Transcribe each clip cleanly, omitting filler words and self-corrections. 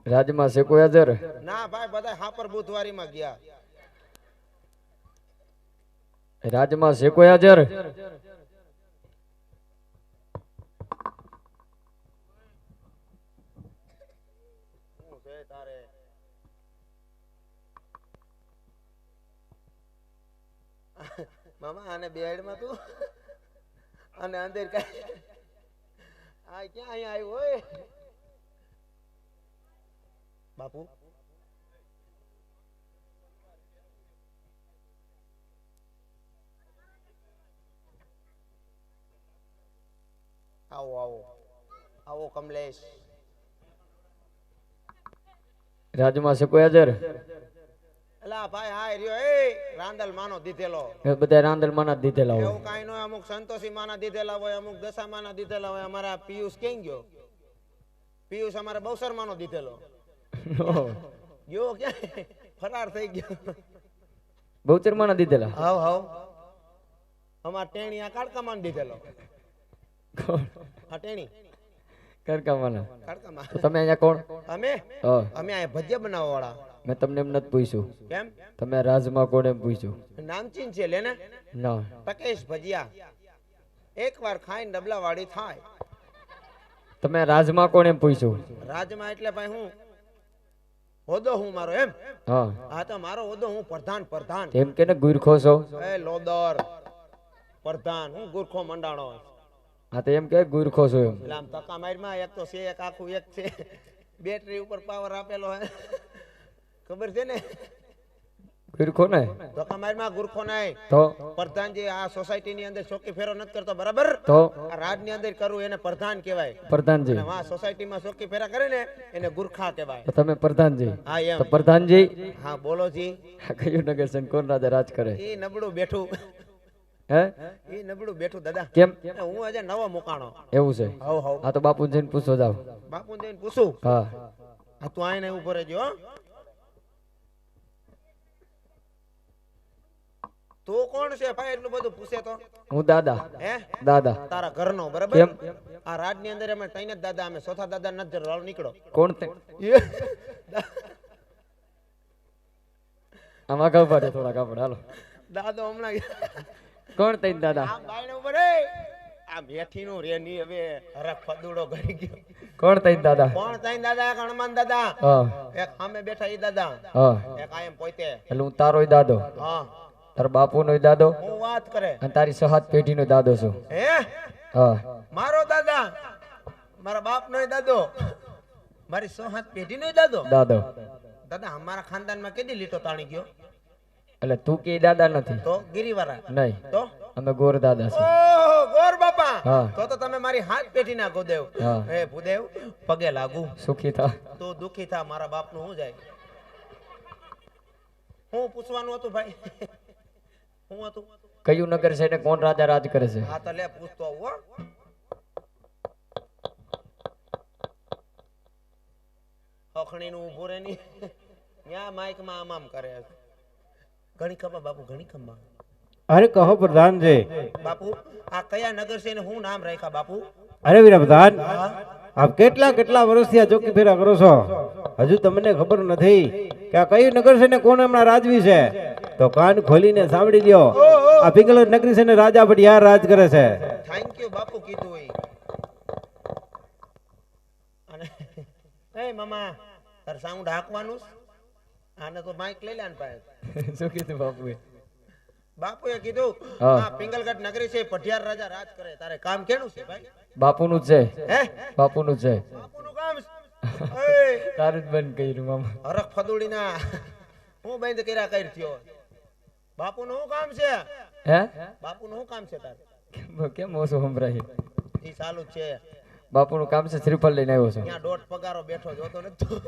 રાજમાં છે કોઈ હાજર? ના ભાઈ બધા હાપર બુધવારી માં ગયા. રાજમાં છે કોઈ હાજર? શું છે તારે? મામા આને બેડ માં તું અને અંદર કઈ આ ક્યાં અહીંયા આવ્યો હોય બાપુ? આવો આવો આવો કમલેશ. રાજમાં છે કોઈ હાજર? એલા ભાઈ હાય રહ્યો એ રાંદલ માનો દીધેલો. એ બધા રાંદલ માના દીધેલા હોય. એવું કાઈ ન હોય. અમુક સંતોષી માના દીધેલા હોય, અમુક દશા માના દીધેલા હોય. અમારા પિયુષ ક્યાં ગયો? પિયુષ અમારે બહુસર માનો દીધેલો ગયો ક્યાં? ફરાર થઈ ગયો. બહુચર માના દીધેલા? હાવ હાવ અમાર ટેણી આ કાડકા માન દીધેલો. હા ટેણી કાડકા માના. કાડકા માં. તમે અહીંયા કોણ? અમે હા અમે આ ભજીયા બનાવવા વાળા. મેં તમને એમ નથી પૂછ્યું. કેમ? તમે રાજમાં કોણ એમ પૂછ્યું. નામચીન છે લેને ના ટકેશ ભજીયા. એકવાર ખાઈને ડબલા વાળી થાય. તમે રાજમાં કોણ એમ પૂછ્યું. રાજમાં એટલે ભાઈ હું હોદો હું મારો એમ? હા હા તો મારો હોદો હું પ્રધાન. પ્રધાન એમ કે ને ગુરખો છો? એ લોદર પ્રધાન હું ગુરખો મંડાણો. હા તો એમ કે ગુરખો છો એમ. એટલે આમ તકા મારમાં એક તો છે એક આખું એક છે બેટરી ઉપર પાવર આપેલો હે ખબર છે ને? ગુરખો ને ધક્કા મારમાં ગુરખો નહીં તો પ્રધાનજી. આ સોસાયટી ની અંદર ચોકી ફેરો નથી કરતો બરાબર? તો આ રાજ ની અંદર કરવું એને પ્રધાન કહેવાય. પ્રધાનજી. અને આ સોસાયટી માં ચોકી ફેરા કરે ને એને ગુરખા કહેવાય. તો તમે પ્રધાનજી? હા એમ. તો પ્રધાનજી હા બોલો જી. કયું નગર છે કોણ રાજા રાજ કરે? એ નબળું બેઠું. હે એ નબળું બેઠું દાદા. કેમ? હું આજે નવો મુકાણો. એવું છે? હાવ હાવ. હા તો બાપુ જઈને પૂછો જાવ. બાપુ જઈને પૂછું? હા હા તું આઈને ઉભો રહેજો હો. તું કોણ છે ભાઈ એટલું બધું પૂછે તો? હું દાદા. હે દાદા. તારા ઘરનો બરાબર? કેમ? આ રાજ ની અંદર અમે ત્રણ જ દાદા. અમે ચોથા દાદા નથી જરૂર. હાલો નીકળો. કોણ તે? આમાં કાવ પાડે થોડા કાપડ હાલો. દાદો હમણાં કોણ તઈ દાદા? આમ બાયણે ઉભો રે. આ બેઠી નું રે ની હવે હરખ ફદુડો કરી ગયો. કોણ તઈ દાદા? કોણ ત્રણ દાદા? એક હનુમાન દાદા. હા એક સામે બેઠા ઈ દાદા. હા એક આયમ પોતે. એટલે હું તારોય દાદો, હા તાર બાપુનોય દાદો હું વાત કરે. અને તારી સહાત પેઢીનો દાદો છું. હે હા મારો દાદા મારા બાપ નો દાદો મારી સોહાત પેઢી નો દાદો. દાદો દાદા અમારા ખાનદાન માં કેદી લીટો તાણી ગયો? એટલે તું કે દાદા નથી? તો ગિરિવાળા નહીં, તો અમે ગોર દાદા છે. ઓહો ગોર બાપા. હા. તો તમે મારી હાથ પેઢી ના ગોદેવ. હા. હે ભૂદેવ પગે લાગુ. સુખી થા. તું દુખી થા. મારા બાપ નું શું જાય? હું પૂછવાનું હતું ભાઈ? હું હતું? કયું નગર છે ને કોણ રાજા રાજ કરે છે? હા તો લે પૂછતો આવું હો. અખણી નું ઉભું રે ની ન્યા માઈક માં આમ આમ કરે. ઘણી ખબર બાપુ ઘણી ખંભા. અરે કહો પ્રધાનજી. બાપુ આ કયા નગર છે ને હું નામ રાખ્યા બાપુ? અરે વીરા પ્રધાન, આપ કેટલા વર્ષથી આ ચોકી ફેરા કરો છો, હજુ તમને ખબર નથી કે આ કયું નગર છે ને કોણ હમણાં રાજવી છે? તો કાન ખોલીને સાંભળી લ્યો. આ પિંગલર નગરી છે ને રાજા ભટિયાર રાજ કરે છે. થેન્ક યુ બાપુ કીધું એ. અને એ મામા તાર સાઉન્ડ હાંકવાનું છે? આને તો માઈક લઈ લે ને પાસે. શું કીધું બાપુએ? બાપુએ કીધું હા. આ પિંગલગઢ નગરી છે પઢિયાર રાજા રાજ કરે. તારે કામ કેનું છે ભાઈ? બાપુનું જ છે. હે બાપુનું જ છે. બાપુનું કામ છે. એ તારું જ બંધ કર્યું મામા. હરખ ફદુડી ના હું બંધ કર્યા કઈ થયો. બાપુનું શું કામ છે? હે બાપુનું શું કામ છે તારે? કેમ ઓછું સંભળાય? ઈ ચાલુ જ છે. બાપુનું કામ છે શ્રીફળ લઈને આવ્યો છું. ત્યાં દોઢ પગારો બેઠો જોતો નથી.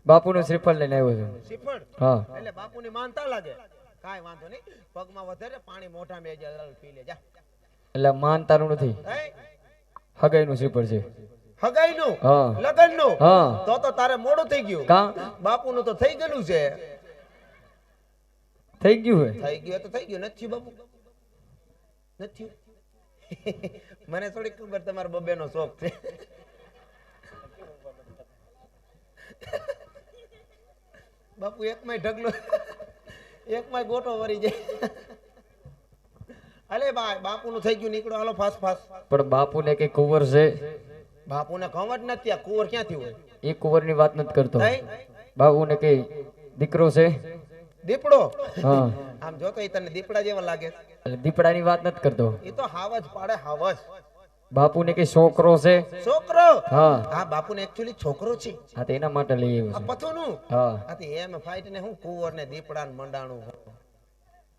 બાપુનું શ્રીફળ લઈને આવ્યો છું. શ્રીફળ હા એટલે બાપુની માનતા લાગે. કાઈ વાંધો નહીં. પગમાં વધારે પાણી મોઢા મેં પી લે જા. એટલે માન તારું નથી, હે હગાઈનું શ્રીફળ છે. હગાઈનું હા લગનનું હા. તો તારે મોડું થઈ ગયું. કા બાપુનું તો થઈ ગયેલું છે. થઈ ગયું હે? થઈ ગયું તો થઈ ગયું. નથી બાપુ નથી. મને થોડી ખબર તમારા બબ્બે નો શોખ છે. બાપુ એકમાંય ઢગલો એકમાંય ગોટો વરી જાય. અલે ભાઈ બાપુનું થઈ ગયું નીકળો હાલો ફાસ ફાસ. પણ બાપુને કે કુંવર છે બાપુને ખબર જ નથી આ કુંવર ક્યાંથી હોય. એ કુંવરની વાત નથી કરતો. નહીં બાપુને કે દીકરો છે. દીપડો હા આમ જોતો ઈ તને દીપડા જેવા લાગે. એટલે દીપડાની વાત નથી કરતો. એ તો હાવજ પાડે હાવજ. બાપુને કે છોકરો છે. છોકરો હા હા બાપુને એકચ્યુઅલી છોકરો છે. હા તો એના માટે લઈ આવ્યો આ છે. પથુનું હા આ તે એમ ફાઈટ ને હું કુંવર ને દીપડા ને મંડાણું.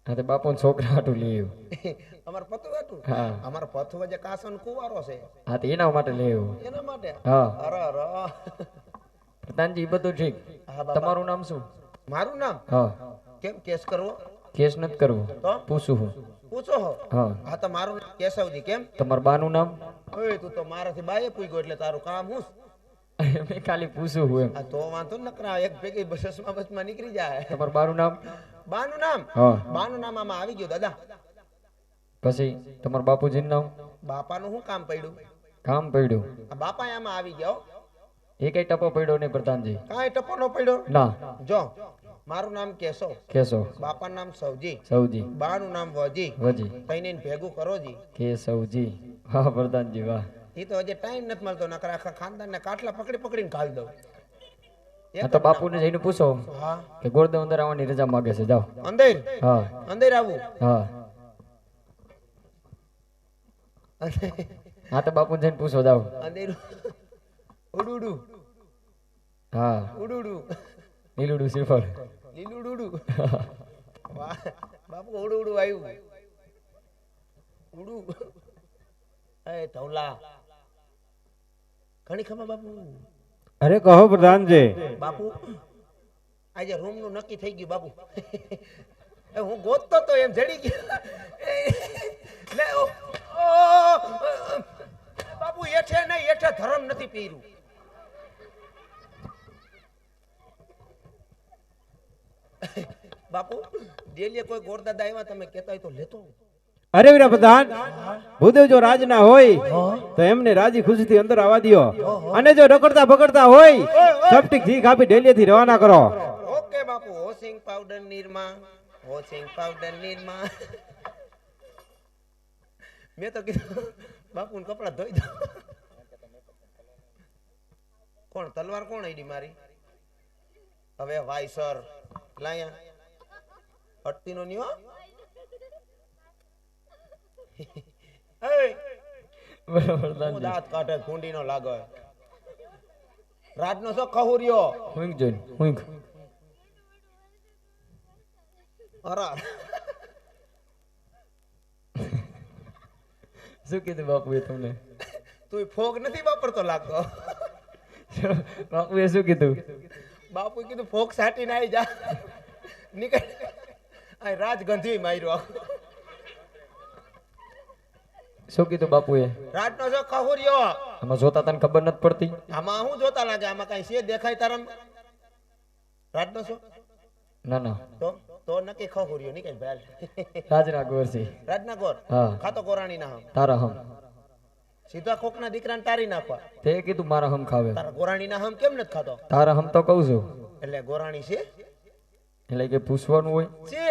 હા તો બાપુને છોકરા હાટું લઈ આવ્યો. અમાર પથુ હતું. હા અમાર પથુ જે કાસન કુંવારો છે હા તો એના માટે લઈ આવ્યો. એના માટે. હા અરે અરે પ્રધાનજી એ બધું ઠીક. હા બાપા. તમારું નામ શું? મારું નામ હા કેમ કેસ કરવો કેસ નથી કરવો, તો પૂછું હું. પૂછો હો. હા હા તો મારું નામ કેશવજી. કેમ તમારા બાનું નામ? ઓય તું તો મારાથી બાએ પૂગ્યો એટલે તારું કામ હું. મેં ખાલી પૂછું હું એમ. આ તો વાંધો નકરા એક ભેગી બસમાં નીકળી જાય. તમારું બાનું નામ? બાનું નામ હા બાનું નામ આમાં આવી ગયું દાદા. પછી તમારા બાપુજીનું નામ? બાપાનું શું કામ પડ્યું? કામ પડ્યું. આ બાપા આમાં આવી ગયો. એ કઈ ટપો પડ્યો નહીં પ્રધાનજી. કાંઈ ટપો ન પડ્યો. ના જો મારું નામ કેશવ, કેશવ બાપાનું નામ સવજી, સૌજી બાનું નામ વજી. વજી તઈને ભેગું કરો જી. કેશવજી. વાહ પ્રધાનજી વાહ. એ તો હજી ટાઈમ નથી મળતો નકર આખા ખાનદાનને કાટલા પકડી પકડીને ખાલી દઉં. હા તો બાપુને જઈને પૂછો હા કે ગોળદેવ અંદર આવવાની રજા માંગે છે. જાઓ. અંદર હા અંદર આવું. હા હા તો બાપુને જઈને પૂછો. જાઓ. અંદર ઉડુડુ હા ઉડુડુ લીલુડું શ્રીફળ. લીલું ઉડુડુ. વાહ બાપુ ઉડુડુ આવ્યું. ઉડુ એ ધવલા ઘણી ખબર બાપુ. અરે કહો પ્રધાનજી. બાપુ આજે રૂમ નું નક્કી થઈ ગયું બાપુ. એ હું ગોતતો તો એમ જડી ગયો. લે બાપુ એઠે નહીં એઠે ધરમ નથી પીર્યું. બાપુ ડેલીએ કોઈ ગોરદાદા આવ્યા તમે કહેતા હોય તો લેતો. અરે વીરા પ્રધાન, ભૂદેવ જો રાજના હોય તો એમને રાજી ખુશીથી અંદર આવવા દ્યો, અને જો રખડતા ભગડતા હોય સપટીક ઘી કાપી ડેલીએથી રવાના કરો. ઓકે બાપુ. Washing powder Nirma, washing powder Nirma. મેં તો કીધું બાપુ કપડા ધોઈ દો. કોણ તલવાર કોણ આઈડી મારી? હવે વાયસર લાયા હટતી નો નિયો. બરાબર હું પ્રધાનજી. દાંત કાઢે ખૂંડી નો લાગે. રાત નો શો ખહુરિયો. હુંક જોઈને હુંક. અરા શું કીધું બાપુએ તમને? તું ફોગ નથી વાપરતો લાગતો. બાપુએ શું કીધું? બાપુ કીધું ફોક સાટીને આવી જા. નીકળ. આ રાજગંધી માર્યો. શું કીધું બાપુએ? રાતનો જો ખહુરિયો. આમાં જોતા તને ખબર નથી પડતી? આમાં હું જોતા લાગે? આમાં કઈ છે દેખાય તારમ? રાતનો છો ના ના તો નક્કી ખહુરિયો નીકળ ભાઈ. રાજના ગોરસી. રાજના કોર હા ખાતો કોરાણી ના હમ તારા હમ. સીધા કોકના દીકરાને તારી નાખવા. તે કીધું મારા હમ ખાવે. તારા ગોરાણી ના હમ કેમ નથી ખાતો? તારા હમ તો કહું છું. એટલે ગોરાણી છે એટલે કે પૂછવાનું હોય. છે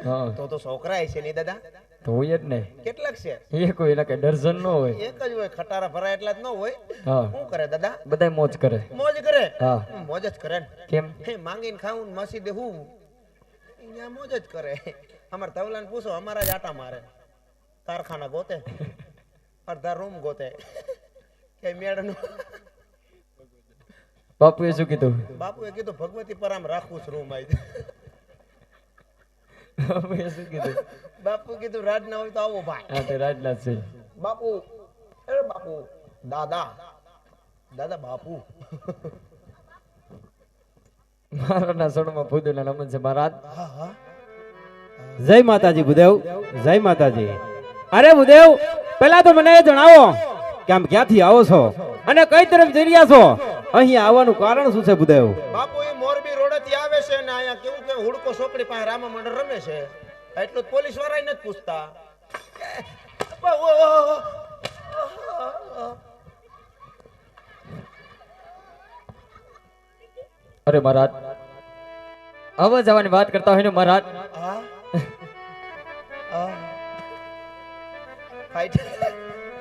હા તો છોકરા છે નહીં દાદા? તો હોય જ ને. કેટલાક છે? એ કોઈ એના કઈ ડર્ઝન ન હોય. એક જ હોય. ખટારા ભરાય એટલા જ ન હોય. હા શું કરે દાદા? બધાય મોજ કરે. મોજ કરે. હા મોજ જ કરે ને. કેમ? હે માંગીને ખાવું ને મસીદે હું અહીંયા મોજ જ કરે. અમાર તવલાને પૂછો અમારા જ આટા મારે. કારખાના ગોતે, અડધા રૂમ ગોતે. કે મેળનું. બાપુએ શું કીધું? બાપુએ કીધું ભગવતી પર આમ રાખવું છે રૂમ આવી. બાપુએ શું કીધું? બાપુ કીધું રાજ ના હોય તો આવો ભાઈ. હા તે રાજનાથ છે. બાપુ બાપુ દાદા દાદા બાપુ. મારાના સણમાં ભૂદેવના નમન છે મહારાજ. હા હા જય માતાજી ભૂદેવ, જય માતાજી. અરે ભૂદેવ, પેલા તો મને એ જણાવો કે આમ ક્યાંથી આવો છો અને કઈ તરફ જઈ રહ્યા છો? અહીંયા આવવાનું કારણ શું છે ભૂદેવ? બાપુ એ મોરબી રોડ થી આવે છે ને અહીંયા કેવું કે હુડકો સોકડી પાસે રામા મંડળ રમે છે. એટલું પોલીસ વાળા નથી પૂછતા. અરે મહારાજ, આવવા જવાની વાત કરતા હોય ને મહારાજ હા હા ફાઈટ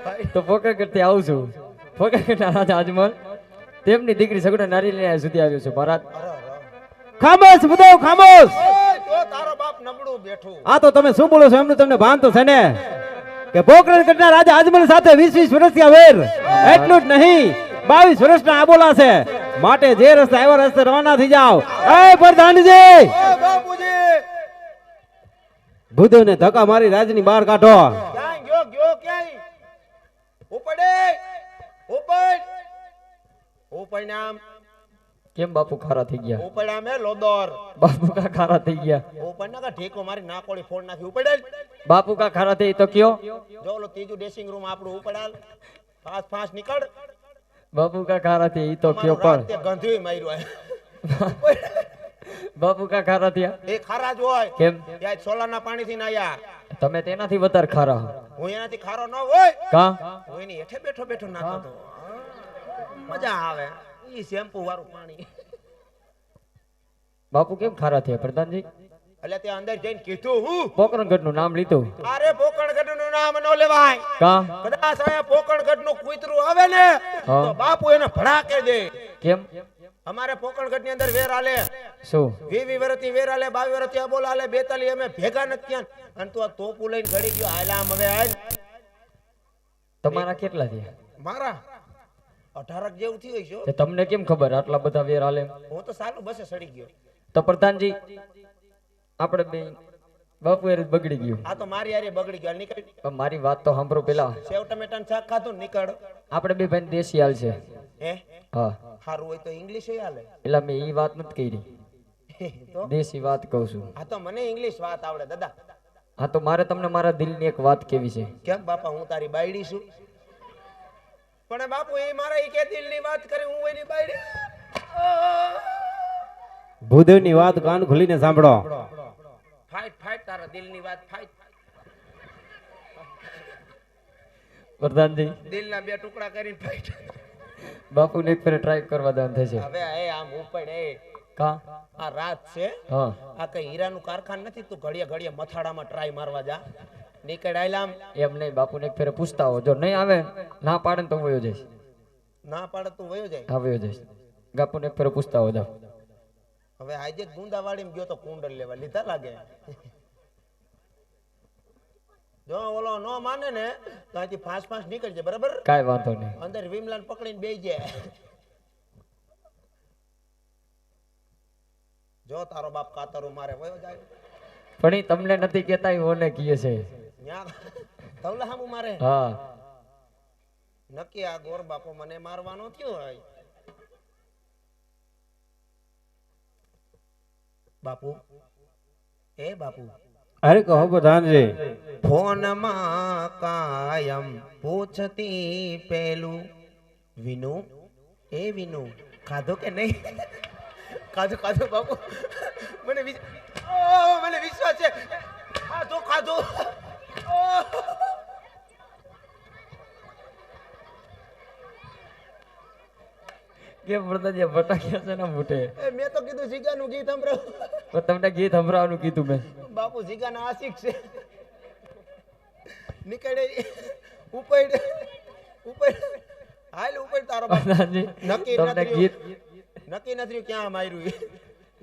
ફાઈટ તો પોકર કરતી આવું છું. પોકર કરતા રાજા અજમલ તેમની દીકરી સગડા નારી લઈને અહીંયા સુધી આવ્યો છું મહારાજ. અરે અરે ખામોશ બુધાવ ખામોશ. તો તારો બાપ નબળું બેઠું. આ તો તમે શું બોલો છો એમનું તમને ભાન તો છે ને કે પોકરણ કરનાર રાજા અજમલ સાથે 20 વર્ષથી વેર એટલું જ નહીં 22 વર્ષના આબોલા છે. માટે જે રસ્તે આવ્યા રસ્તે રવાના થઈ જાઓ. એ પ્રધાનજી ઓ બાપુજી બુધવને ધક્કા મારી રાજની બહાર કાઢો. ક્યાં ગયો ક્યાંય ઉપડે ઉપડ ઉપડ નામ કેમ બાપુ ખારા થઈ ગયા? ઉપડ આમે લોદોર બાપુ કા ખારા થઈ ગયા? ઉપડ ના ઢેકો મારી નાકોળી ફોડ નાખી ઉપડે બાપુ કા ખારા થઈ તો કયો? જો ઓલો ત્રીજું ડ્રેસિંગ રૂમ આપણું ઉપડાલ ફાસ ફાસ નીકળ બાપુ કા ખારા થઈ તો કયો? પણ તે ગંધ્યું માર્યું બાપુ કા ખારા થયા? એ ખારા જ હોય કેમ? ત્યાં સોલાના પાણીથી નાયા તમે તેનાથી વધારે ખારા. હું એનાથી ખારો ન હોય કા હું એની હેઠે બેઠો બેઠો નાખતો હતો. મજા આવે ઈ શેમ્પુ વાળું પાણી. બાપુ કેમ ખારા થયા પ્રધાનજી? એટલે ત્યાં અંદર જઈને કીધું હું પોકરણગઢ નું નામ લીધું. અરે પોકણગઢ નું નામ ન લેવાય. કા કદાચ અહીંયા પોકણગઢ નું કૂતરું આવે ને હા. તો બાપુ એને ભડાકે દે. કેમ? અમારે પોકણગઢ ની અંદર વેર આલે શું 20 વર્ષથી વેર આલે 22 વર્ષથી અબોલ આલે 42 અમે ભેગા નથી ત્યાં અને તું આ તોપું લઈને ઘડી ગયો હાલા આમ હવે આજ તમારા કેટલા થયા? મારા 18 જેવું થયું છે. તે તમને કેમ ખબર આટલા બધા વેર હાલે? હું તો સાલું બસે સડી ગયો. તો પ્રધાનજી આપણે બે બાપુ એ બગડી ગયું. આ તો મારી હારે બગડી ગયો. નીકળ પણ મારી વાત તો સાંભળો પેલા. સેવ ટમેટા શાક ખાધું ને નીકળ. આપણે બે ભાઈ દેશી હાલ છે. હે હા સારું હોય તો ઇંગ્લિશ હાલે. એટલે મેં ઈ વાત નથી કરી, તો દેશી વાત કહું છું. આ તો મને ઇંગ્લિશ વાત આવડે દાદા. હા તો મારે તમને મારા દિલની એક વાત કેવી છે. કેમ બાપા હું તારી બાયડી છું? પણ બાપુ એ મારા ઈ કે દિલની વાત કરે હું એની બાયડી. બુધવની વાત કાન ખોલીને સાંભળો. ફાઈટ ફાઈટ તારા દિલની વાત ફાઈટ. પ્રધાનજી દિલના બે ટુકડા કરીને ફાઈટ. બાપુને એક ફેર ટ્રાય કરવા દેવાનું થશે. હવે એ આમ ઉપડ એ કા આ રાત છે. હા આ કઈ હીરાનું કારખાન નથી. તું ઘડિયા ઘડિયા મથાડામાં ટ્રાય મારવા જા. નીકળ આયલામ. એમ નહીં, બાપુને એક ફેર પૂછતા આવો. જો નહીં આવે ના પાડે ને તો હું વયો જઈશ. ના પાડે તું વયો જાય. હા વયો જઈશ. બાપુને એક ફેર પૂછતા આવો. જાઓ. હવે આજે ગુંદાવાડીમાં ગયો તો કુંડલ લેવા લીધા લાગે. જો ઓલો નો માને ને તો અહીંથી ફાસ ફાસ નીકળી જાય. બરાબર કાંઈ વાંધો નહીં. અંદર વિમલાને પકડીને બેસી જાય. જો તારો બાપ કાતરું મારે વયો જાય. પણ ઈ તમને નથી કહેતા, ઈ ઓને કહે છે. ન્યા તવલા હામું મારે. હા નક્કી આ ગોર બાપો મને મારવાનો થયો હોય. બાપુ એ બાપુ અરે કહો પ્રધાનજી. ફોનમાં કાયમ પૂછતી પેલું વિનુ એ વિનુ ખાધો કે નહીં? ખાધું ખાધું બાપુ. મને મને વિશ્વાસ છે. ખાધું ખાધું. કેમ પ્રધાનજી ફટાક્યા છે ને મૂઠે? એ મેં તો કીધું જીગાનું ગીત સંભળાવ. પણ તમને ગીત સંભળાવવાનું કીધું મેં. બાપુ જીગાના આશિક છે. નીકળે ઉપર ઉપર હાલ ઉપર તારો બાપ. પ્રધાનજી નક્કી તમને નથી ગીત નક્કી નથી ક્યાં માર્યું.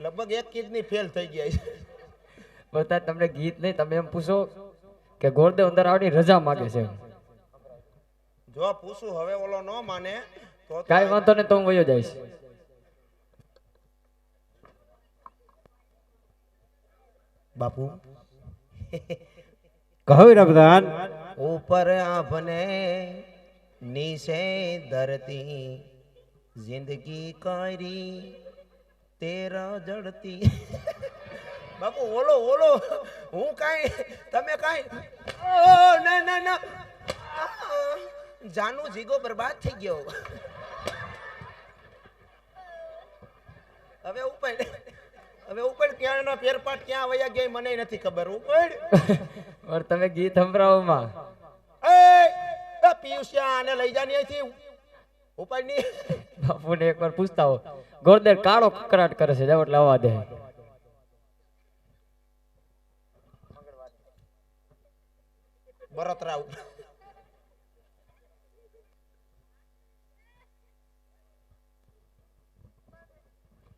લગભગ એક કિડની ફેલ થઈ ગયા છે. બધા તમને ગીત નહીં, તમે એમ પૂછો કે ગોરદેવ અંદર આવવાની રજા માંગે છે. જો પૂછું હવે ઓલો ન માને તો કાંઈ વાંધો નહીં, તો હું વયો જઈશ. બાપુ કહો વીરા પ્રધાન. ऊपर आपने नीचे धरती जिंदगी कारी तेरा जड़ती. બાપુ ઓલો ઓલો હું કાઈ તમે કાઈ ના ના ના જાનું જીગો બરબાદ થઈ ગયો. હવે ઉપર ક્યાંના ફેરપાટ ક્યાં વયા ગયા મને નથી ખબર. ઉપર પણ તમે ગીત સંભળાવોમાં એ પિયુષિયા આને લઈ જાની અહીંથી ઉપરની. બાપુને એકવાર પૂછતા હો. ગોરદેવ કાળો કકરાટ કરે છે, જાવ એટલે આવવા દે. બળતરા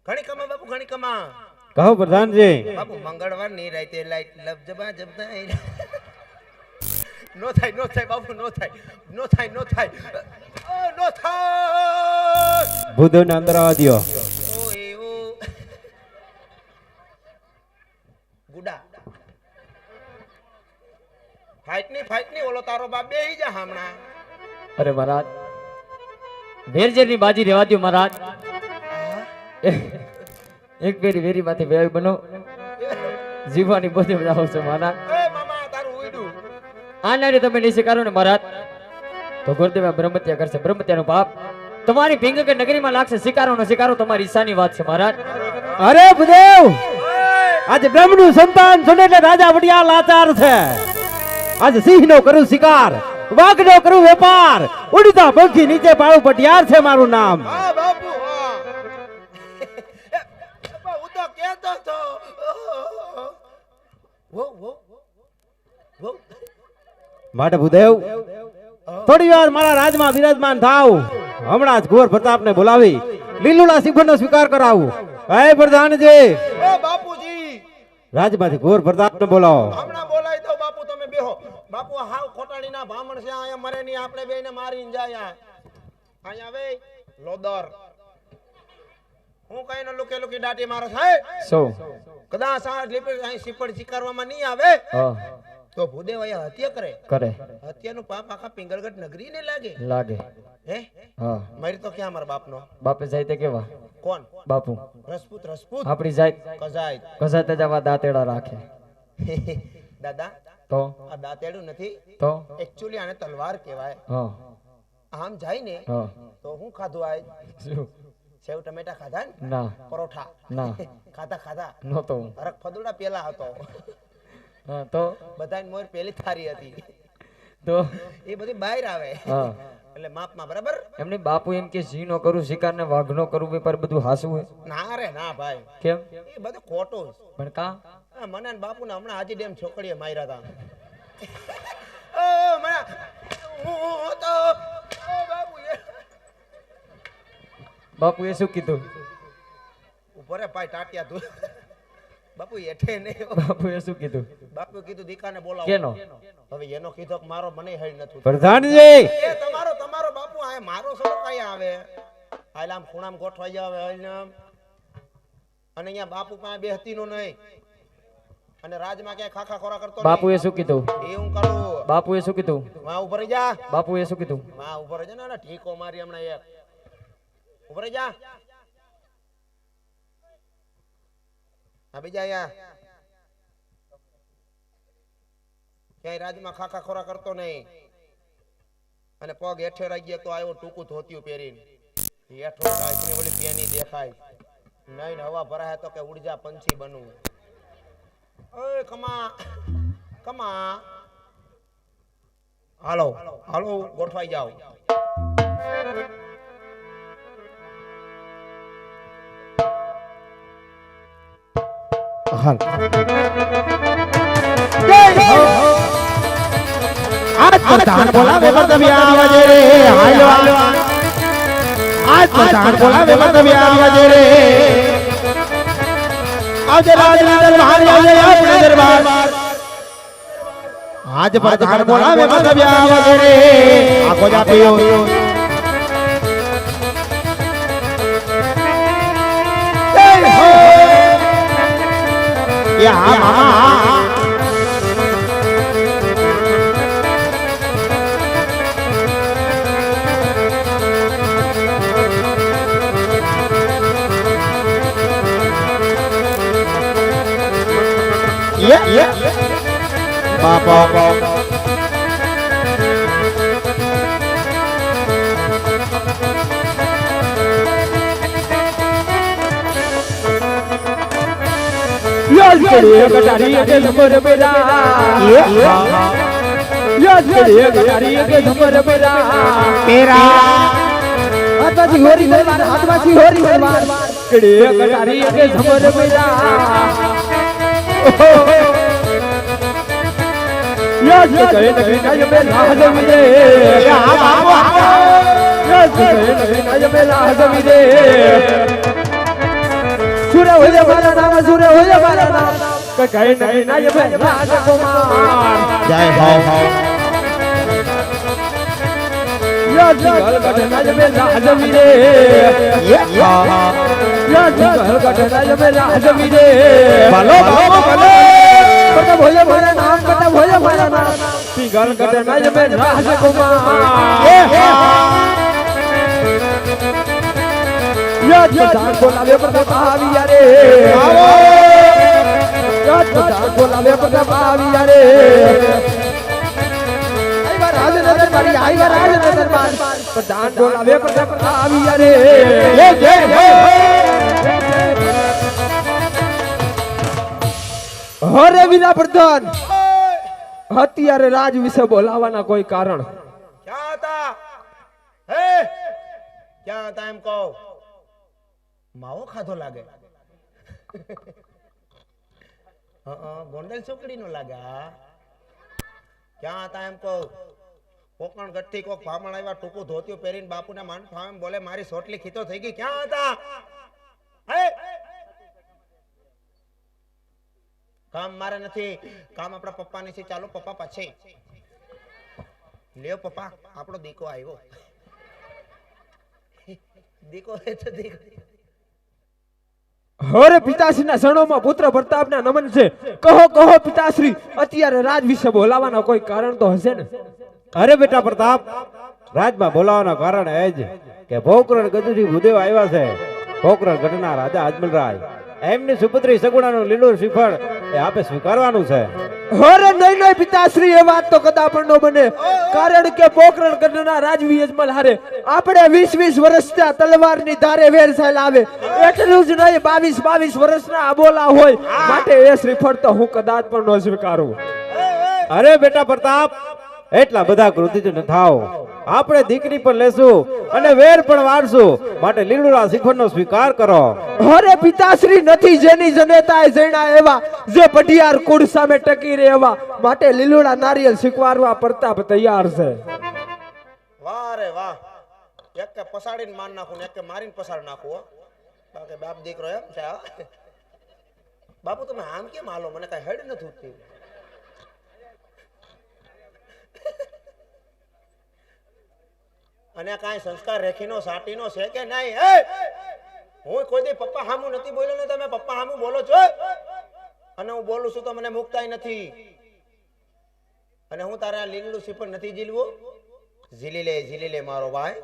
ઘણી કમા બાપુ ઘણી કમા કહો પ્રધાનજી. બાપુ મંગળવાર ની રાતે લાઈટ લબ જબા જબતા નો થાય બાપુ નો થાય ભૂતોને અંદર આવવા દ્યો. ઓ એવું ગુડા ફાઇટ ની ઓલો તારો બાપ બેહી જા હમણાં. અરે મહારાજ વેરજેરની બાજી રહેવા દ્યો મહારાજ. એક પેરી વેરી માંથી વેગ બનો જીવવાની બધે જાઓ છો મહારાજ. એ મામા તારું ઉઈડું આ નારી તમે નહીં સ્વીકારો ને મહારાજ તો ગુરુદેવ બ્રહ્મત્યા કરશે. બ્રહ્મત્યાનું પાપ તમારી ભીંગક નગરીમાં લાગશે. સ્વીકારો ન સ્વીકારો તમારી ઈચ્છાની વાત છે મહારાજ. અરે ભૂદેવ, આજે બ્રહ્મનું સંતાન છો ને એટલે રાજા વડિયા લાચાર છે. આજે સિંહનો કરું શિકાર, વાઘનો કરું વેપાર, ઉડતા પંખી નીચે પાડું પટિયાર છે મારું નામ. હા બાપુ હા હું તો કહેતો તો વો માટે ભૂદેવ થોડી વાર મારા રાજમાં બિરાજમાન થાવ. હમણાં જ કુંવર પ્રતાપને બોલાવી લીલુડા શિખરનો સ્વીકાર કરાવું. હે પ્રધાનજી, એ બાપુજી રાજમાંથી કુંવર પ્રતાપને બોલાવો. હમણાં બોલાવી દો બાપુ. તમે બેહો બાપુ. હાવ ખોટાડીના ભામણ છે. અહીંયા મરે નહીં, આપણે બેને મારીને જાય. અહીંયા વે લોદર હું કઈ ન લુકે લુકી દાટી મારો છે. સો કદાચ આ લીપડ અહીં સિપડ શિકારવામાં નહીં આવે હા તો ભૂદેવ અહીંયા હત્યા કરે. હત્યાનું પાપ આખા પિંગલગઢ નગરી ને લાગે. હે હા મારી તો ક્યાં મારા બાપનો બાપે જાય તે કેવા કોણ બાપુ રસપૂત આપણી જાય કજાય કસાતે જવા દાંતેડા રાખે દાદા તો આ દાંતેડું નથી તો એકચ્યુઅલી આને તલવાર કહેવાય. હા આમ જાય ને હા તો હું ખાધું આય શું? સેવ ટમેટા ખાધા ને ના પરોઠા ના ખાધા નહોતો હું. હરક ફદુડા પેલા હતો. હા તો બધાની મોર પેલી થારી હતી. તો એ બધી બહાર આવે હા એટલે માપમાં બરાબર. એમની બાપુ એમ કે સિંહ નો કરું શિકાર ને વાઘ નો કરું વેપાર બધું હાસું હોય. ના રે ના ભાઈ, કેમ એ બધું ખોટું છે. પણ કા મને ને બાપુ ને હમણાં હાજી ડેમ છોકરીએ માર્યા હતા. બાપુ એ શું કીધું? ઉપર પાય ટાટિયા તું બાપુ એઠે નહીં. બાપુ એ શું કીધું? બાપુ કીધું દીકાને બોલાવો. કેનો? હવે એનો કીધો કે મારો મને હઈ નથી. પ્રધાનજી, એ તમારો બાપુ આ મારો સડો કઈ આવે હાલ આમ ખૂણામ ગોઠવાઈ જાવ અને અહીંયા બાપુ પાસે બેહતી નો નહીં અને રાજમાં ક્યાંય ખાખા ખોરા કરતો બાપુ એ શું કીધું? એ હું કરું. બાપુ એ શું કીધું? માં ઉપર જા. બાપુ એ શું કીધું? માં ઉપર જા ને ઠીકો મારી હમણાં એક ઉપર જા. આ બીજા અહીંયા ક્યાંય રાજમાં ખાખા ખોરા કરતો નહીં અને પગ હેઠે રહી ગયા તો આવ્યો ટૂંકું ધોતિયું પહેરીને હેઠો રાખીને ઓલી પેની દેખાય નહીં હવા ભરાય તો કે ઉડજા પંછી બનવું. ઓય કમા હાલો ગોઠવાઈ જાઓ. હાલ આજ પ્રધાન બોલાવે મતલબી આવાજે રે. હાલો આજ પ્રધાન બોલાવે મતલબી આવાજે રે. આવજે રાજના દરબાર, આવજે આપણે દરબાર. આજ પ્રધાન બોલાવે મતલબી આવાજે રે. આખો જા પીઓ યા મામા બાપા યાદ કરીએ કટારી કે ઝુમર પેરા. યાદ કરીએ કટારી કે ઝુમર પેરા. હાથમાંથી હોરી મરવાર, હાથમાંથી હોરી મરવાર. કરીએ કટારી કે ઝુમર પેરા. યસ કહે નગરી ના જમે લાજમી દે યસ કહે નગરી ના જમે લાજમી દે સુરે હોજે મારા નામ સુરે હોજે મારા નામ કહે નગરી ના જમે રાજકુમાર જય ભાવ યસ ગલ ગઢ ના જમે લાજમી દે યસ ગલ ગઢ ના જમે લાજમી દે ભલો ભલો ભલો કટા ભોજે મારા નામ કટા ભોજે મારા નામ પિંગલ કટા ના જમે રાજકુમાર યસ જાન બોલાવે પ્રતાપ આવી રે યસ જાન બોલાવે પ્રતાપ આવી રે આઈવા રાજનગર મારી આઈવા રાજનગર માર પ્રધાન બોલાવે પ્રતાપ આવી રે જય જય હરે વિના પ્રધાન અત્યારે રાજ વિશે બોલાવાના કોઈ કારણ ક્યાં હતા હે ક્યાં હતા એમ કહો માવો ખાધો લાગે ગોંડલ ચોકડી નો લાગે હા ક્યાં હતા એમ કહો કોકણ ગઠ્ઠી કોક ફામણ આવ્યા ટૂંકું ધોતિયું પહેરીને બાપુના માન ફામ બોલે મારી સોટલી ખીતો થઈ ગઈ ક્યાં હતા હે કામ મારે નથી કામ આપણા પપ્પાની છે ચાલો પપ્પા પછી લ્યો પપ્પા આપણો દીકો આવ્યો દીકો હે તો દીકો હરે પિતાશ્રીના શરણોમાં પુત્ર પ્રતાપના નમન છે કહો કહો પિતાશ્રી અત્યારે રાજ વિશે બોલાવાના કોઈ કારણ તો હશે ને અરે બેટા પ્રતાપ રાજમાં બોલાવવાનું કારણ એ જ કે પોકરણ ગજુજી ભૂદેવ આવ્યા છે પોકરણ ગઢના રાજા અજમલરાય એમની સુપુત્રી સગુણાનું લીલું શ્રીફળ એ આપે સ્વીકારવાનું છે અરે નહીં નહીં પિતાશ્રી એ વાત તો કદા પણ ન બને કારણ કે પોકરણ ગઢના રાજવી અજમલ હારે આપણે 20-20 વર્ષથી તલવારની ધારે વેરસાયેલ આવે એટલું જ નહીં 22-22 વર્ષના આબોલા હોય માટે એ શ્રીફળ તો હું કદાચ પણ ન સ્વીકારું અરે બેટા પ્રતાપ એટલા બધા ક્રોધિત ન થાઓ આપણે દીકરી પણ લેશું અને વેર પણ વારશું માટે લીલુડા શ્રીફળનો સ્વીકાર કરો અરે પિતાશ્રી નથી જેની જનેતાએ જણા એવા જે પઢિયાર કુળ સામે ટકી રહે એવા માટે લીલુડા નારિયેલ સ્વીકારવા પ્રતાપ તૈયાર છે વાહ રે વાહ એક કે પસાડીને માર નાખું ને એક કે મારીને પસાડ નાખું હો બાકી બાપ દીકરો એમ છે હા? બાપુ તમે આમ કેમ હાલો મને કઈ હેડ નથી ઉઠતી અને કાંઈ સંસ્કાર રેખીનો સાટીનો છે કે નહીં હે હું કોઈ દી પપ્પા હામું નથી બોલ્યો ને તમે પપ્પા હામું બોલો છો અને હું બોલું છું તો મને મુકતાય નથી અને હું તારા લીલું શ્રીફળ નથી ઝીલી લે મારો ભાઈ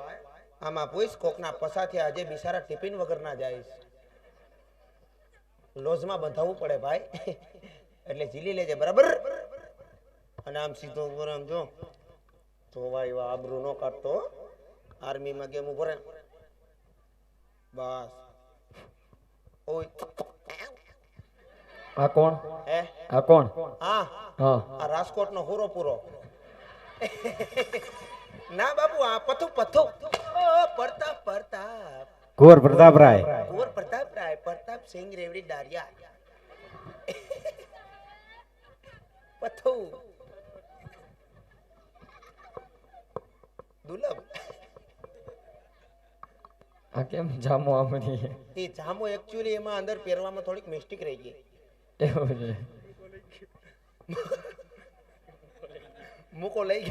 આમાં પૂછ કોકના પસાથી આજે બિચારા ટિફિન વગર ના જાય લોજમાં બંધાવવું પડે ભાઈ એટલે ઝીલી લેજે બરાબર અને આમ સીધો આમ જો તો ભાઈ આબરૂ નો કાઢતો આર્મી માં ગેમ ઉભો રહે બસ ઓય આ કોણ હે આ કોણ હા હા આ રાજકોટ નો હુરો પૂરો ના બાપુ આ પથુ ઓ પ્રતાપ કુંવર પ્રતાપરાય કુંવર પ્રતાપરાય પ્રતાપ સિંહ રેવડી ડારિયા પથુ દુલભ આ કેમ જામો આમની એ જામો એક્ચ્યુઅલી એમાં અંદર પહેરવામાં થોડીક મિસ્ટેક રહી ગઈ એવું છે મૂકો લઈ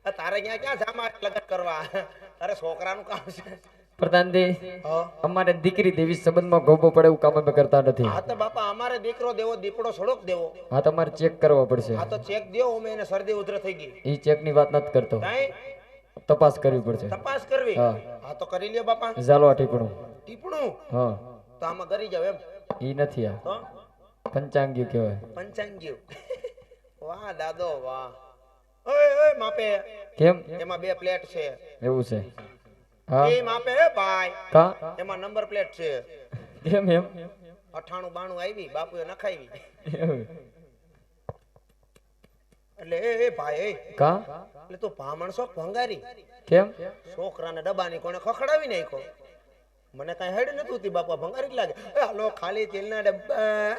ગયા તારે ક્યાં જામા લગન કરવા તારે છોકરાનું કામ છે પ્રધાનજી હા અમારે દીકરી દેવી સંબંધમાં ગોબો પડે એવું કામ અમે કરતા નથી હા તો બાપા અમારે દીકરો દેવો દીપડો સડોક દેવો હા તમારે ચેક કરવો પડશે આ તો ચેક દેવો અમે એને શરદી ઉધર થઈ ગઈ એ ચેક ની વાત નથી કરતો કાઈ તપાસ કરવી પડશે તપાસ કરવી હા. હા તો કરી લ્યો બાપા ચાલો આ ટીપણું ટીપણું હા તો આમાં કરી જાવ એમ ઈ નથી આ તો પંચાંગી કહેવાય પંચાંગી વાહ દાદો વાહ ઓય માપે કેમ એમાં 2 પ્લેટ છે એવું છે હા એ માપે હે ભાઈ કા એમાં નંબર પ્લેટ છે કેમ એમ 98 92 આવી બાપુએ નખાવી એવું. એટલે એ ભાઈ કા એટલે તું ભામણસો ભંગારી કેમ છોકરાને ડબ્બાની કોણે ખખડાવી નાખ્યો મને કઈ હેડ નતું તી બાપા ભંગારી જ લાગે એ હાલો ખાલી તેલના ડબ્બા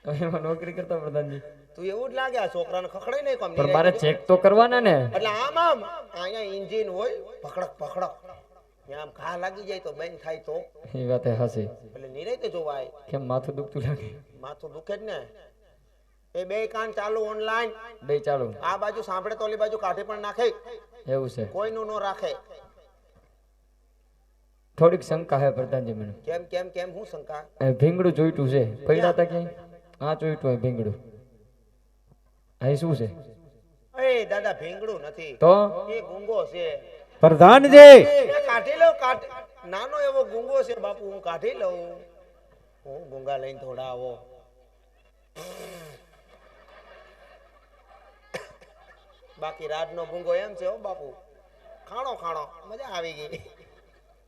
તો એમાં નોકરી કરતા પ્રધાનજી. તું એવું જ લાગે આ છોકરાને ખખડાઈ નહીં કોમ પણ મારે ચેક તો કરવાના ને. એટલે આમ આમ અહીંયા એન્જિન હોય પકડક પકડક ત્યાં આમ ઘા લાગી જાય તો બેન થાય તો એ વાત એ હાસી. એટલે નિરાંતે જોવાય. કેમ માથું દુખતું લાગે? માથું દુખે જ ને. એ બે કાન ચાલુ ઓનલાઈન બે ચાલુ. આ બાજુ સાંભળે તો ઓલી બાજુ કાઢી પણ નાખે, એવું છે. કોઈનું ન રાખે. થોડીક શંકા હે પ્રધાનજી મને. કેમ કેમ કેમ હું શંકા? એ ભીંગડું જોઈતું છે. પડ્યા હતા ક્યાંય? હા જોઈતું હોય ભીંગડું. અહીં શું છે? એ દાદા ભીંગડું નથી તો એ ગુંગો છે. પ્રધાનજી એ કાઢી લઉં નાનો એવો ગુંગો છે બાપુ, હું કાઢી લઉં. હું ગુંગા લઈને થોડા આવો. બાકી રાજનો ગુંગો એમ છે હો બાપુ, ખાણો ખાણો મજા આવી ગઈ.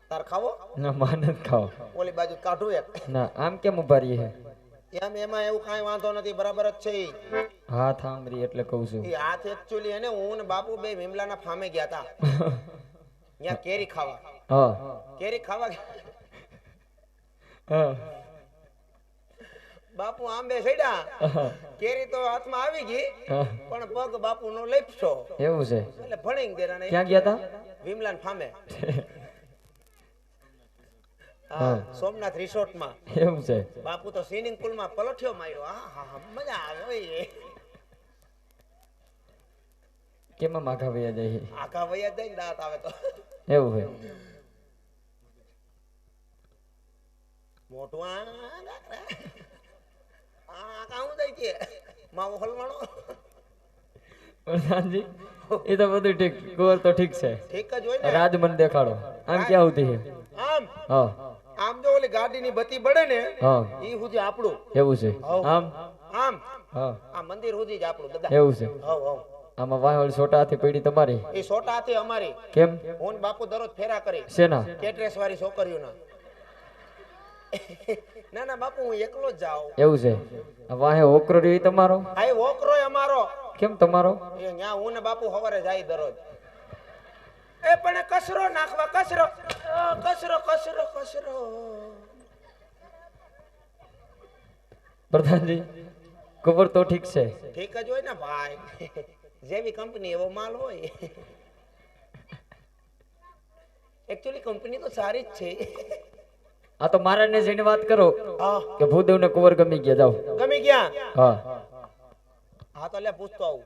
તાર ખાવો? ના માન જ ખાઓ. ઓલી બાજુ કાઢું એક. ના આમ કેમ ઉભા રહીએ? એમ એમાં એવું કાંઈ વાંધો નથી, બરાબર જ છે ઈ. હાથ આમરી એટલે કહું છું. એ હાથ એકચ્યુઅલી એને હું ને બાપુ બે વિમલાના ફામે ગયા હતા ત્યાં કેરી ખાવા. હા કેરી ખાવા હા બાપુ આંબે સડ્યા, હા. કેરી તો હાથમાં આવી ગઈ હા. પણ પગ બાપુ નો લપસો એવું છે. એટલે ભણી દેરા ક્યાં ગયા હતા? વિમલાના ફામે. હા. હા સોમનાથ રિસોર્ટ માં. એવું છે. બાપુ તો સ્વિમિંગ પુલ માં પલઠ્યો માર્યો. હા હા હા મજા આવે ઓય. કેમાં માખા વયા જાય? આખા વયા જાય ને દાંત આવે તો. એવું છે. મોટું આ કાઉ જાય કે માવો હલવાણો. પ્રધાનજી એ તો બધું ઠીક. કુંવર તો ઠીક છે. ઠીક જ હોય ને. રાજ મને દેખાડો. આમ ક્યાં આવતી છે? આમ હા આમ જો ઓલી ગાડીની બત્તી બળે ને હા ઈ સુધી આપણું. એવું છે. આમ આમ હા આ મંદિર સુધી જ આપણું દાદા. એવું છે. હવ હવ આમાં વાહવળ છોટા હાથી પડી તમારી? એ સોટા હાથે અમારી. કેમ? હું ને બાપુ દરરોજ ફેરા કરી શેના? કેટરેસ વાળી છોકરીઓના. ના ના બાપુ હું એકલો જ જાઉં. એવું છે. આ વાહે ઓકરો રહ્યો તમારો? આ એ વોકરોય અમારો. કેમ તમારો? એ ન્યા હું ને બાપુ સવારે જાય દરરોજ. એ પણ કચરો નાખવા કચરો કચરો કચરો કચરો. પ્રધાનજી કુંવર તો ઠીક છે. ઠીક જ હોય ને ભાઈ, જેવી કંપની એવો માલ હોય. એકચ્યુઅલી કંપની તો સારી જ છે. આ તો મારાને જઈને વાત કરો હા કે ભૂદેવને કુંવર ગમી ગયા. જાઓ. ગમી ગયા. હા હા તો લે પૂછતો આવું.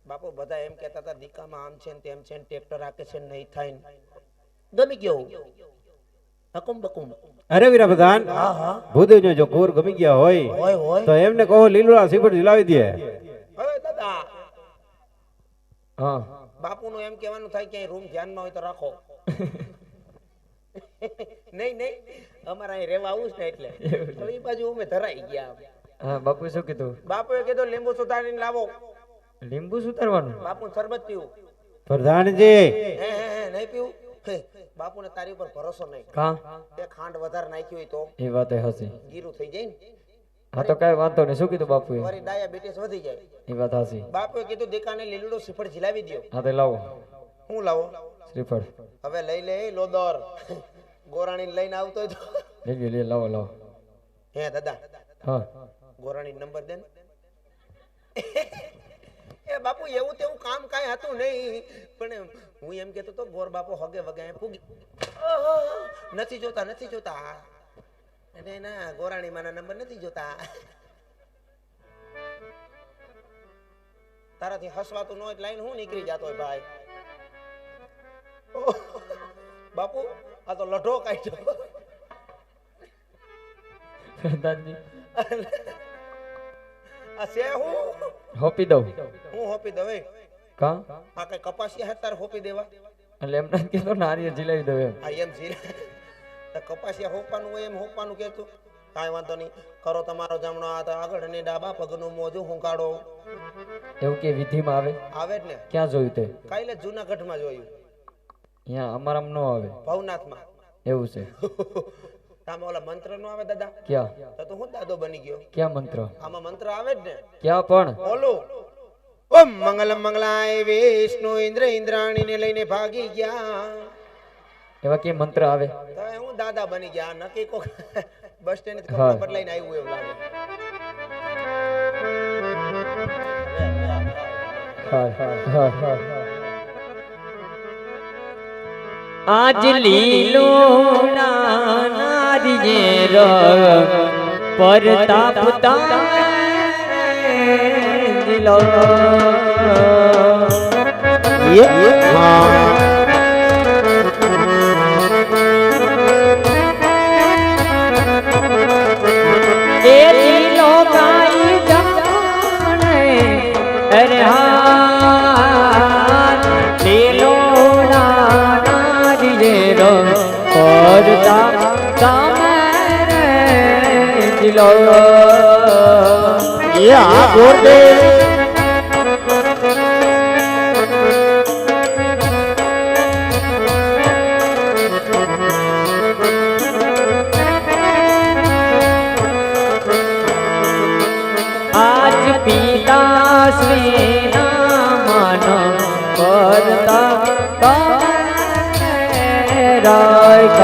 બાપુ બધા એમ કહેતા હતા દીકામાં આમ છે ને તેમ છે ને ટ્રેક્ટર રાખે છે ને નહીં થાય ને. ગમી ગયો હકુમ બકુમ. અરે વીરા પ્રધાન ભૂદેવને જો કુંવર ગમી ગયા હોય હોય હોય તો એમને કહો લીલુડા સીફળ ઝુલાવી દે. હવે દાદા હા બાપુનું એમ કહેવાનું થાય કે રૂમ ધ્યાનમાં હોય તો રાખો. નહીં નહીં અમારે અહીં રહેવા આવું છે ને એટલે હવે ઈ બાજુ અમે ધરાઈ ગયા. હા બાપુ શું કીધું? બાપુએ કીધું લીંબુ સુધારીને લાવો. લીંબુ સુધારવાનું? બાપુ શરબત પીવું. પ્રધાનજી હે નહીં પીવું. બાપુને તારી ઉપર ભરોસો નહીં. કા? તે ખાંડ વધારે નાખી હોય તો એ વાત એ હસી. ગીરું થઈ જાય ને. હા તો કઈ વાંધો નહીં. શું કીધું બાપુએ? મારી ડાયાબિટીસ વધી જાય. એ વાત હસી. બાપુએ કીધું દીકાને લીલુડું શ્રીફળ ઝીલાવી દ્યો. હા તો લાવો હું લાવો? શ્રીફળ. હવે લઈ લે લોદર. ગોરાણી લઈને આવતો હોય તો. લે લાવો લાવો. હે દાદા હા ગોરાણી નંબર દે ને. એ બાપુ એવું તેવું કામ કાંઈ હતું નહીં, પણ હું એમ કહેતો તો ગોર બાપુ હગે વગે પૂગી. નથી જોતા નથી જોતા. અને ના ગોરાણી માના નંબર નથી જોતા. તારાથી હસવાતું ન હોય લાઈન હું નીકળી જતો હોય ભાઈ. ઓહ, બાપુ આ તો લઢો કાઢ્યો. પ્રધાનજી આ છે હું હોપી દઉં. હું હોપી દઉં. એ કા? આ કઈ કપાસિયા હે તારે હોપી દેવા? એટલે એમ નથી કીધું નારિયેળ જીલાવી દઉં એમ. આ એમ ઝીલે તો કપાસિયા હોપવાનું હોય એમ હોપવાનું કહેતું. કાંઈ વાંધો નહીં, કરો તમારો જમણો હાથ આગળ અને ડાબા પગનું મોજું હું કાઢો. એવું કે વિધિમાં આવે? આવે જ ને. ક્યાં જોયું તે? કાલે જૂનાગઢમાં જોયું, અહીંયા અમારામાં ન આવે. ભવનાથમાં. એવું છે. આમાં ઓલા મંત્ર નો આવે દાદા? ક્યાં? તો હું દાદો બની ગયો. ક્યાં મંત્ર? આમાં મંત્ર આવે જ ને. ક્યાં પણ? ઓલું ઓમ મંગલમ મંગલાય વિષ્ણુ ઇન્દ્ર ઇન્દ્રાણી ને લઈને ભાગી ગયા. એવા કે મંત્ર આવે? તો હું દાદા બની ગયા. નક્કી કોક બસ સ્ટેન્ડ થી હા. કપડાં બદલાઈને આવ્યું એવું લાગે. આજ લીલો નારિયેર પરતાપ તારો એ લીલો ગાઈ જાણે અરે હા લીલો નારિયેર પરતાપ તારે દિલો આજ પિતાશ્રી ના મન કરતા તમે રાખ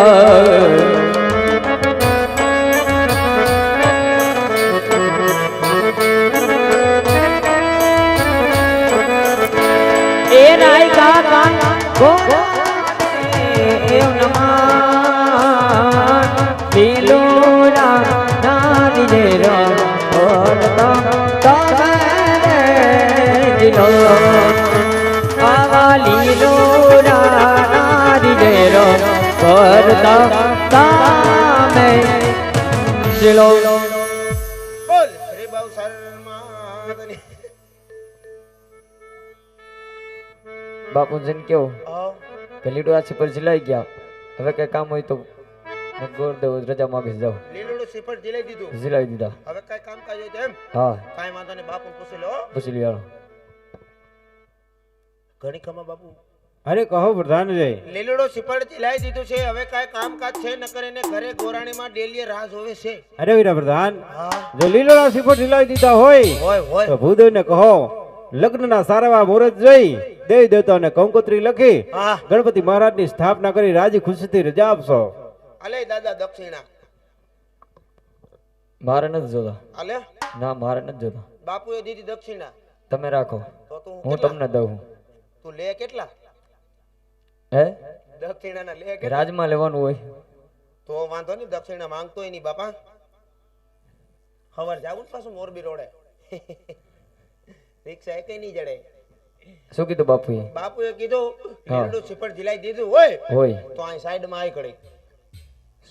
એ રાય કાકા ગો એવ નમા દિલોરા નારિયેર પરતા તમે દિલો આવા લીલોરા નારિયેર પરતા તમે દિલો બોલ શ્રી બહુ શર્મા. બાપુજીને કેવું કે લીડો આછી પર જલાઈ ગયા હવે કઈ કામ હોય તો ગોરદેવ રજા માંગી જાઓ લીલુડું સિફટ જીલાઈ દીધું. જલાઈ દીધા હવે કઈ કામકાજ હોય તો એમ હા કાંઈ વાંધો નહીં, બાપુને પૂછી લો. પૂછી લ્યો ઘણી ખમા બાપુ. અરે કહો પ્રધાનજી. લીલુડું સિફટ જીલાઈ દીધું છે, હવે કાંઈ કામકાજ છે ન કરે ને ઘરે ગોરાણીમાં ડેલીએ રાહ જોવે છે. અરે વીરા પ્રધાન, હા જો લીલોડા સિફટ હિલાવી દીધા હોય હોય તો હોય. ભૂદેવને કહો લગ્નના સારાવા મુહૂર્ત જોઈ દેવી દેવતાઓને કંકોત્રી લખી હા ગણપતિ મહારાજની સ્થાપના કરી રાજી ખુશીથી રજા આપશો. અલે દાદા દક્ષિણા મારે નથી જોતા અલે ના મારે નથી જોતા બાપુએ દીધી દક્ષિણા તમે રાખો તો તું હું કેટલા? તમને દઉં તું લે કેટલા હે દક્ષિણાના લે કેટલા? રાજમાં લેવાનું હોય તો વાંધો નહીં, દક્ષિણા માંગતોય નહીં બાપા. હવાર જાવું ને પાછું મોરબી રોડે રિક્ષા એકેય નહીં જડે. શું કીધું બાપુએ બાપુએ કીધું હા. લીલું સિફટ જીલાઈ દીધું હોય હોય તો અહીં સાઈડમાં આવી કડી.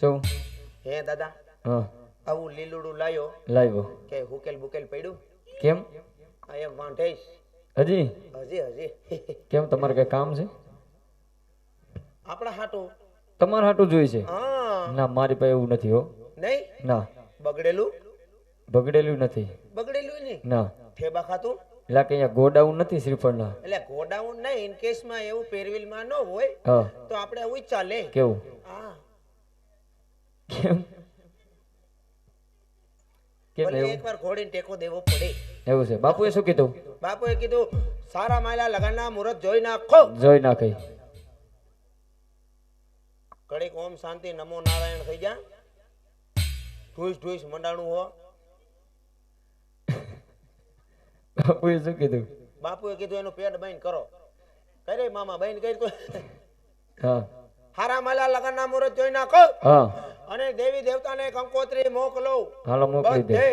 શું હે દાદા હા આવું લીલુડું લાયો લાવ્યો કે હુકેલ બુકેલ પડ્યું કેમ આ એમ વાંઢેશ હજી હજી હજી કેમ તમારે કઈ કામ છે આપણા હાટું. તમારે હાટું જોઈ છે હા ના મારી પાસે એવું નથી હો નહીં ના બગડેલું બગડેલું નથી બગડેલું નહીં ના ઠેબા ખાતું એટલે કે અહીંયા ગોડાઉન નથી શ્રીફળના એટલે ગોડાઉન નહીં, ઇન કેસમાં એવું પેરવીલમાં ન હોય હા તો આપણે આવું જ ચાલે. કેવું હા કેમ કેમ ભલે એવું એકવાર ઘોડીને ટેકો દેવો પડે. એવું છે બાપુએ શું કીધું બાપુએ કીધું સારા માયલા લગનના મુહૂર્ત જોઈ નાખો. જોઈ નાખી ઘડીક ઓમ શાંતિ નમો નારાયણ થઈ જા, ઢૂસ ઢૂસ મંડાણું હો. બાપુએ શું કીધું બાપુએ કીધું એનું પેટ બંધ કરો. કરે મામા બંધ કરી તો હા સારા માયલા લગનના મુહૂર્ત જોઈ નાખો હા અને દેવી દેવતાને કંકોત્રી મોકલો. હાલો મોકલી દે બધે